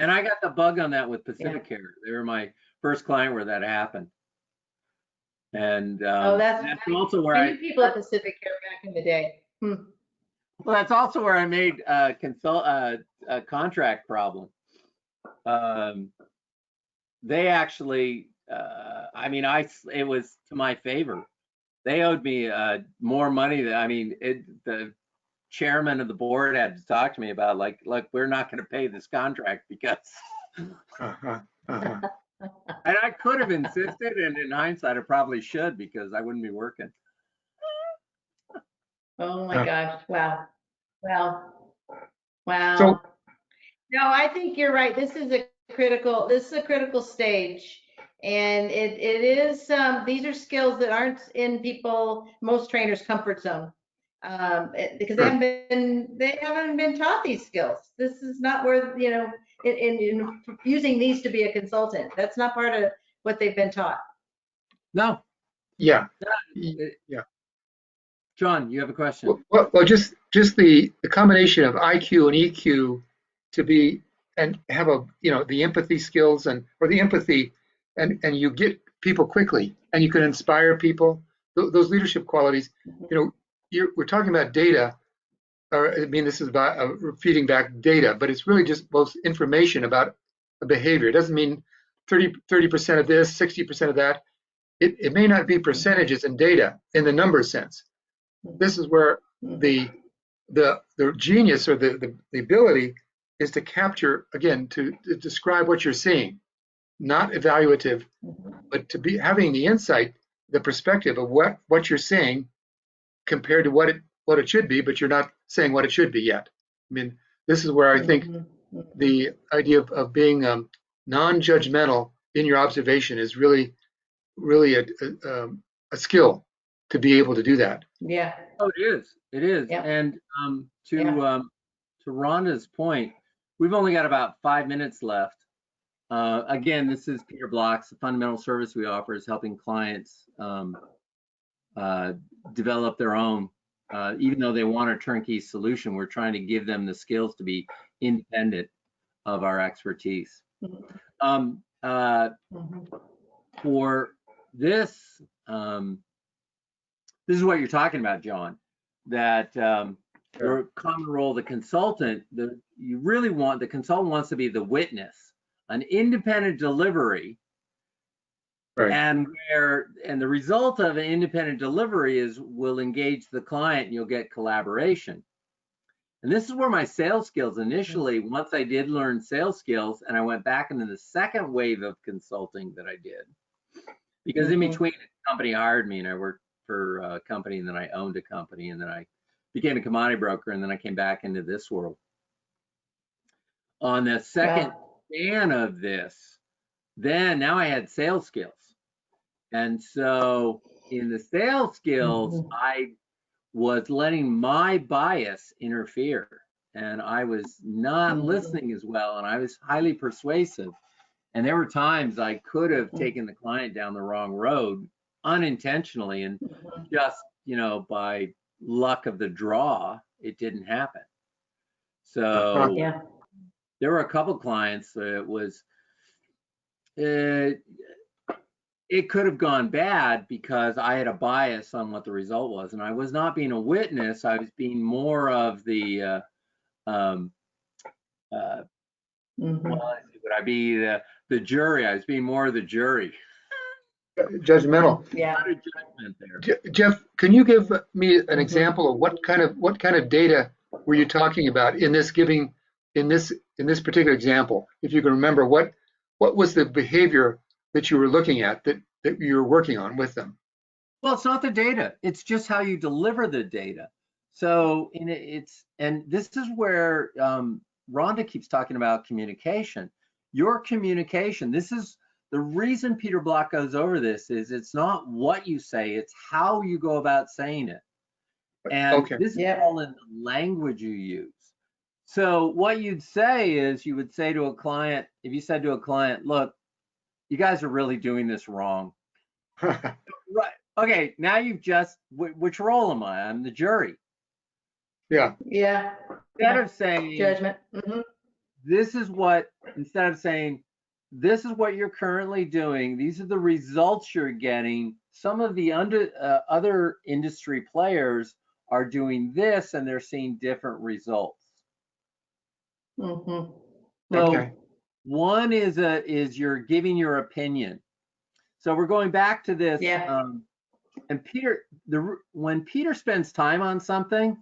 I got the bug on that with Pacific Care. They were my first client where that happened. And that's also where I knew people at Pacific Care back in the day. Well, that's also where I made a contract problem. They actually, it was to my favor. They owed me more money the chairman of the board had to talk to me about look, we're not going to pay this contract because. And I could have insisted, and in hindsight, I probably should because I wouldn't be working. Oh my gosh! Wow. So, no, I think you're right. This is a critical stage, and it is. These are skills that aren't in most trainers' comfort zone, because they haven't been taught these skills. This is not where in using these to be a consultant. That's not part of what they've been taught. No. Yeah. John, you have a question? Well, just the combination of IQ and EQ to be and have the empathy skills or the empathy and you get people quickly and you can inspire people. Those leadership qualities. We're talking about data. This is about feeding back data, but it's really just both information about a behavior. It doesn't mean 30% of this, 60% of that. It may not be percentages in data in the number sense. This is where the genius or the ability is to capture, again, to describe what you're seeing, not evaluative, but to be having the insight, the perspective of what you're seeing compared to what it should be, but you're not saying what it should be yet. This is where I think the idea of being non-judgmental in your observation is really a skill to be able to do that. Yeah. Oh, it is. Yeah. And to Rhonda's point, we've only got about 5 minutes left. Again, this is Peter Block's. The fundamental service we offer is helping clients develop their own. Even though they want a turnkey solution, we're trying to give them the skills to be independent of our expertise. For this, this is what you're talking about, John, that your common role, the consultant, the consultant wants to be the witness, an independent delivery. Right. And the result of an independent delivery will engage the client and you'll get collaboration. And this is where my sales skills initially, once I did learn sales skills and I went back into the second wave of consulting that I did, because in between the company hired me and I worked for a company and then I owned a company and then I became a commodity broker and then I came back into this world. On the second span of this, then now I had sales skills. And so in the sales skills, I was letting my bias interfere and I was not listening as well and I was highly persuasive. And there were times I could have taken the client down the wrong road unintentionally and just, you know, by luck of the draw, it didn't happen. So there were a couple clients that it could have gone bad because I had a bias on what the result was. And I was not being a witness. I was being more of the, would I be the jury? I was being more of the jury. Judgmental. Yeah. A lot of judgment there. Jeff, can you give me an example of what kind of data were you talking about in this particular example? If you can remember, what was the behavior that you were looking at that you were working on with them? Well, it's not the data. It's just how you deliver the data. So and this is where Rhonda keeps talking about communication. Your communication, this is the reason Peter Block goes over this, is it's not what you say, it's how you go about saying it. And this is all in the language you use. So what you'd say is, you would say to a client, if you said to a client, look, you guys are really doing this wrong. Right. Okay, now you've just, which role am I? I'm the jury. Yeah. Instead of saying, judgment. Instead of saying, this is what you're currently doing, these are the results you're getting, some of the other industry players are doing this and they're seeing different results. So one is you're giving your opinion. So we're going back to this. And Peter, when Peter spends time on something,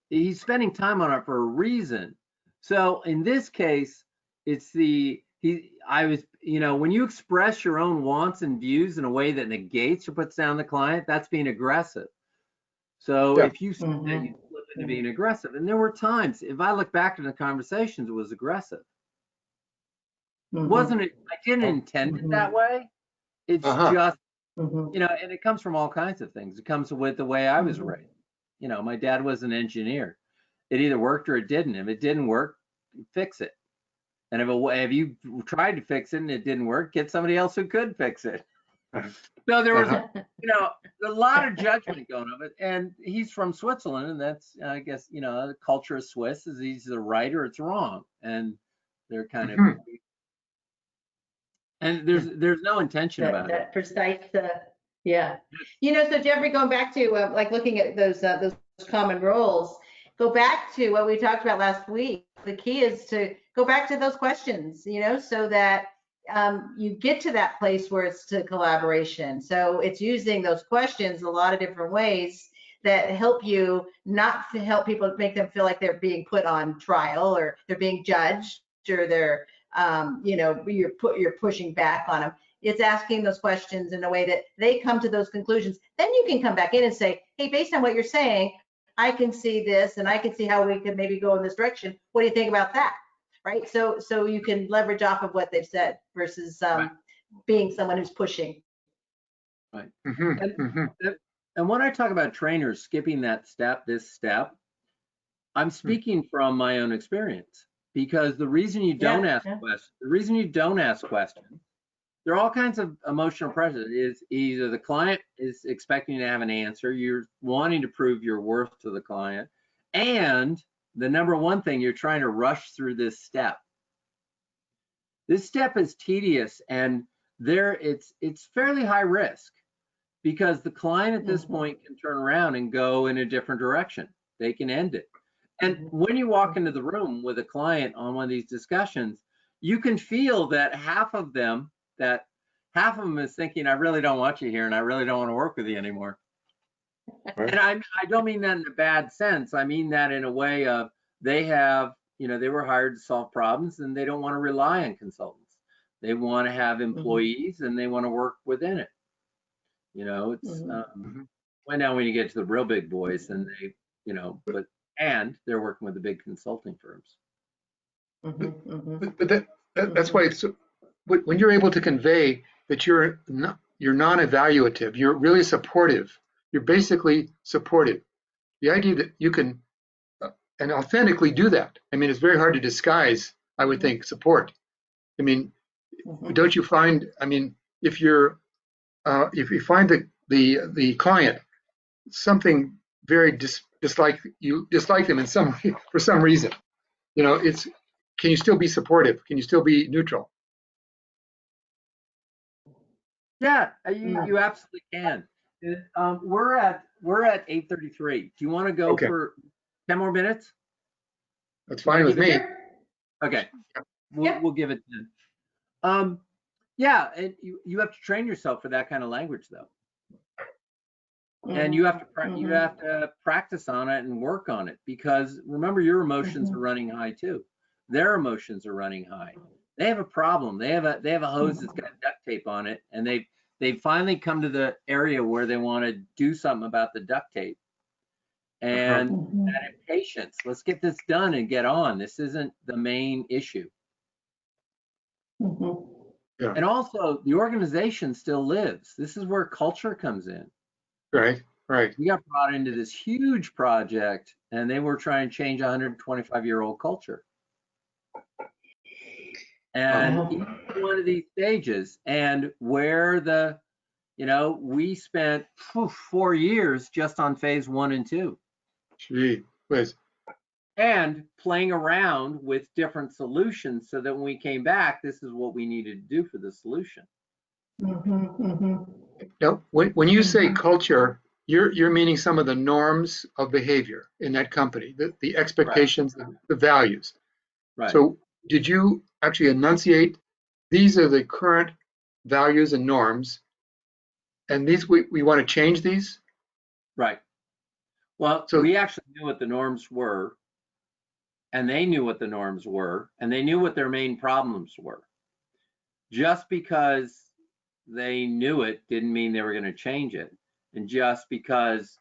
he's spending time on it for a reason. So in this case, it's when you express your own wants and views in a way that negates or puts down the client, that's being aggressive. So if you say that, you flip into being aggressive. And there were times, if I look back in the conversations, it was aggressive. I didn't intend it that way. It's just, and it comes from all kinds of things. It comes with the way I was raised. You know, my dad was an engineer. It either worked or it didn't. If it didn't work, fix it. And if you tried to fix it and it didn't work, get somebody else who could fix it. So there was, a lot of judgment going on. And he's from Switzerland, and that's, I guess, the culture of Swiss is he's the right or it's wrong, and they're kind of, and there's no intention about that precise. So Jeffrey, going back to like looking at those common roles, go back to what we talked about last week. The key is to go back to those questions, so that you get to that place where it's to collaboration. So it's using those questions a lot of different ways that help you, not to help people, make them feel like they're being put on trial or they're being judged or they're, you're pushing back on them. It's asking those questions in a way that they come to those conclusions. Then you can come back in and say, hey, based on what you're saying, I can see this and I can see how we could maybe go in this direction. What do you think about that? Right. So you can leverage off of what they've said versus being someone who's pushing. Right. And when I talk about trainers skipping this step, I'm speaking from my own experience, because the reason you don't ask questions, there are all kinds of emotional pressures. Is either the client is expecting to have an answer, you're wanting to prove your worth to the client, and the number one thing, you're trying to rush through this step. This step is tedious, and it's fairly high risk, because the client at this point can turn around and go in a different direction. They can end it. And when you walk into the room with a client on one of these discussions, you can feel that half of them is thinking, I really don't want you here and I really don't want to work with you anymore. And I don't mean that in a bad sense. I mean that in a way of they have, they were hired to solve problems and they don't want to rely on consultants. They want to have employees and they want to work within it. It's when now when you get to the real big boys and and they're working with the big consulting firms. But that's why it's when you're able to convey that you're non-evaluative, you're really supportive. You're basically supportive. The idea that you can and authentically do that. I mean, it's very hard to disguise, I would think, support. I mean, don't you find? I mean, if you find the client something very dislike them in some for some reason, it's can you still be supportive? Can you still be neutral? Yeah, you absolutely can. We're at 8:33. Do you want to go for 10 more minutes? That's fine with me. Okay, we'll give it 10. Yeah, and you have to train yourself for that kind of language, though, and you have to practice on it and work on it, because remember, your emotions are running high too. Their emotions are running high. They have a problem. They have a hose that's got duct tape on it, and they've finally come to the area where they want to do something about the duct tape. And that impatience, let's get this done and get on. This isn't the main issue. Yeah. And also, the organization still lives. This is where culture comes in. Right. We got brought into this huge project, and they were trying to change a 125-year-old culture. And each one of these stages, and where we spent 4 years just on phase 1 and 2. Gee whiz. And playing around with different solutions so that when we came back, this is what we needed to do for the solution. Now, when you say culture, you're meaning some of the norms of behavior in that company, the expectations, the values. Right. So did you actually enunciate, these are the current values and norms, and these we want to change these? Right. Well, so we actually knew what the norms were, and they knew what the norms were, and they knew what their main problems were. Just because they knew it didn't mean they were going to change it. And just because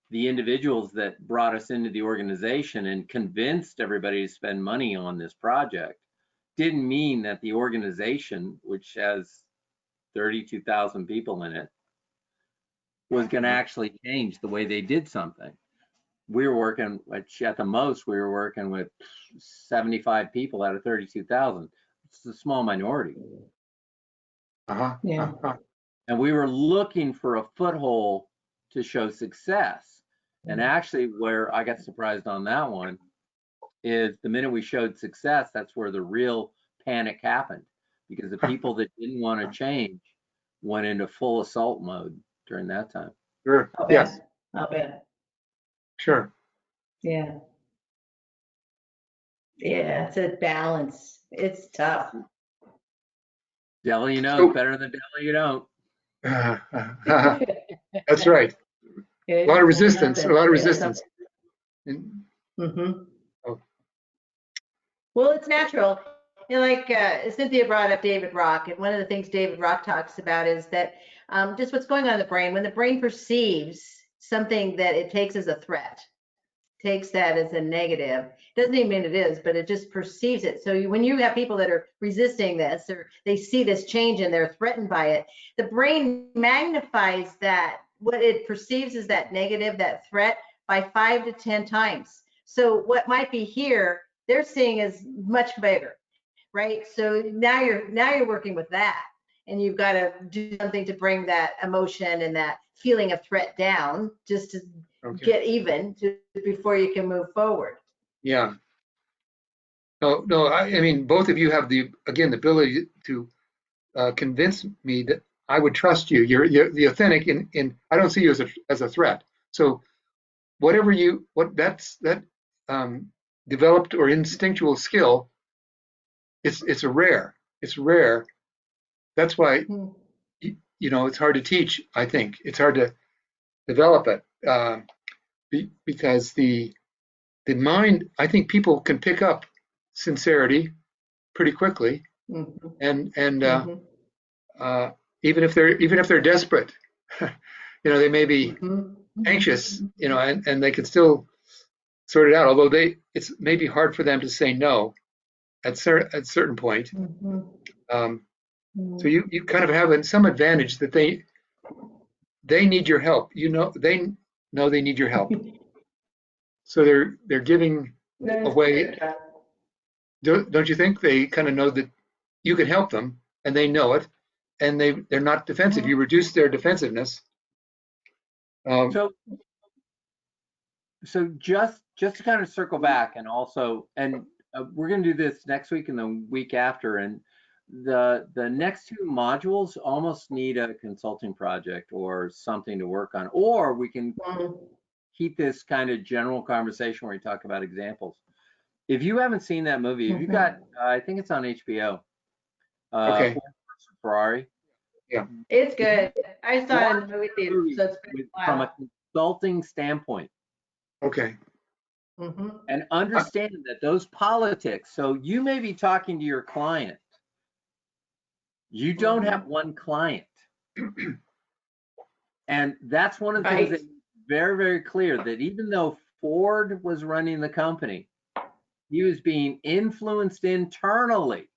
the individuals that brought us into the organization and convinced everybody to spend money on this project didn't mean that the organization, which has 32,000 people in it, was going to actually change the way they did something. We were working, at the most, we were working with 75 people out of 32,000. It's a small minority. And we were looking for a foothold to show success. And actually, where I got surprised on that one is the minute we showed success, that's where the real panic happened, because the people that didn't want to change went into full assault mode during that time. Sure. Yes. I'll bet. Sure. Yeah. Yeah, it's a balance. It's tough. Devil you know is better than devil you don't. That's right. A lot of resistance. Well, it's natural. Like Cynthia brought up David Rock, and one of the things David Rock talks about is that just what's going on in the brain. When the brain perceives something that it takes as a threat, takes that as a negative, doesn't even mean it is, but it just perceives it. So when you have people that are resisting this, or they see this change and they're threatened by it, the brain magnifies that, what it perceives as that negative, that threat, by 5 to 10 times. So what might be here, they're seeing as much bigger, right? So now you're working with that, and you've got to do something to bring that emotion and that feeling of threat down, just to get even before you can move forward. Yeah. No. I mean, both of you have the ability to convince me that I would trust you. You're the authentic, and I don't see you as a threat. So whatever that developed or instinctual skill, it's rare. It's rare. That's why it's hard to teach. I think it's hard to develop it. because the mind, I think people can pick up sincerity pretty quickly, and even if they're desperate, they may be anxious, and they can still sort it out. Although it's maybe hard for them to say no at certain point. So you kind of have some advantage that they need your help. They know they need your help. So they're giving away. Don't you think they kind of know that you can help them, and they know it, and they're not defensive. You reduce their defensiveness. So just to kind of circle back, and also, we're going to do this next week and the week after, and the next two modules almost need a consulting project or something to work on, or we can keep this kind of general conversation where we talk about examples. If you haven't seen that movie, if you got, I think it's on HBO. Okay. Ford versus Ferrari. Yeah. It's good. I saw it in the movie theater, so it's been a while. From a consulting standpoint. Okay. And understand that those politics, so you may be talking to your client. You don't have one client. And that's one of the things that's very, very clear, that even though Ford was running the company, he was being influenced internally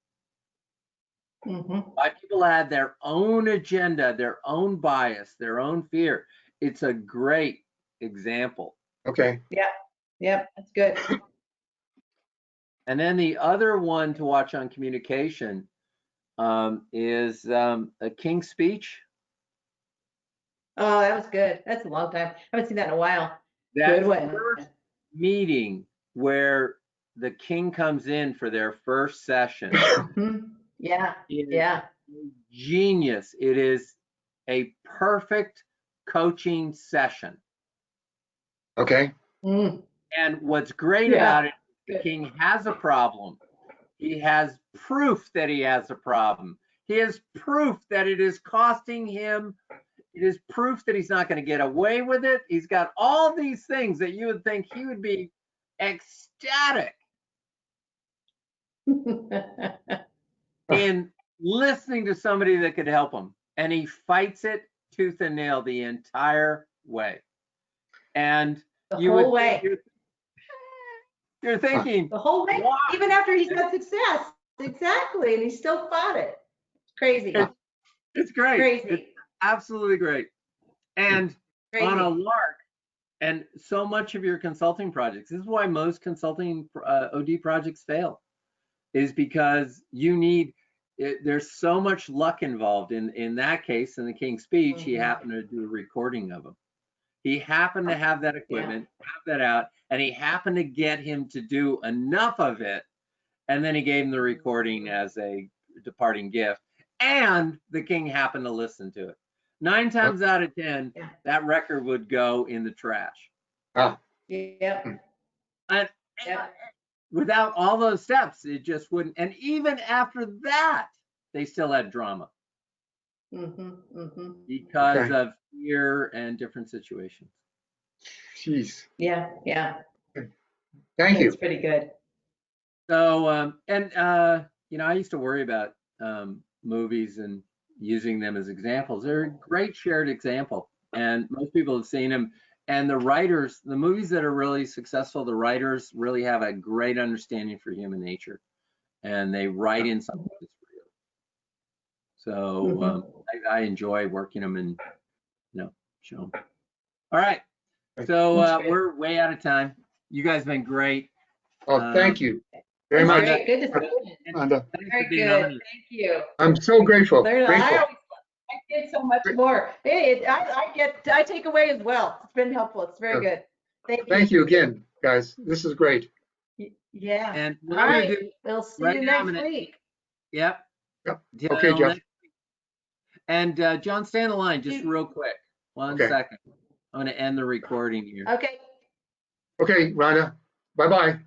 by people who had their own agenda, their own bias, their own fear. It's a great example. Okay. Yeah, that's good. And then the other one to watch on communication is A King's Speech. Oh, that was good. That's a long time. I haven't seen that in a while. That Good one. first meeting where the king comes in for their first session. Yeah. Genius. It is a perfect coaching session. Okay. And what's great about it, the king has a problem. He has proof that he has a problem. He has proof that it is costing him. It is proof that he's not going to get away with it. He's got all these things that you would think he would be ecstatic in listening to somebody that could help him. And he fights it tooth and nail the entire way. And the whole way. You're thinking the whole way, wow. Even after he's had success. Exactly. And he still fought it. It's crazy. It's great. Crazy. It's absolutely great. And on a lark, and so much of your consulting projects, this is why most consulting OD projects fail, is because there's so much luck involved. In that case, in the King's Speech, he happened to do a recording of him. He happened to have that equipment, have that out, and he happened to get him to do enough of it, and then he gave him the recording as a departing gift, and the king happened to listen to it. 9 times out of 10, that record would go in the trash. Yep. And without all those steps, it just wouldn't. And even after that, they still had drama because of fear and different situations. Jeez. Yeah. Thank you. It's pretty good. So, I used to worry about movies and using them as examples. They're a great shared example, and most people have seen them. And the writers, the movies that are really successful, the writers really have a great understanding for human nature, and they write in something that's real. So I enjoy working them and show them. All right, so we're way out of time. You guys have been great. Oh, thank you very much. Good discussion. Very good. Thank you. I'm so grateful. I get so much more. I take away as well. It's been helpful. It's very good. Thank you again, guys. This is great. Yeah. And all right. We'll see you next week. Yep. Okay, Jeff. And John, stay on the line just real quick. One second. I'm going to end the recording here. Okay. Okay, Rhonda. Bye-bye.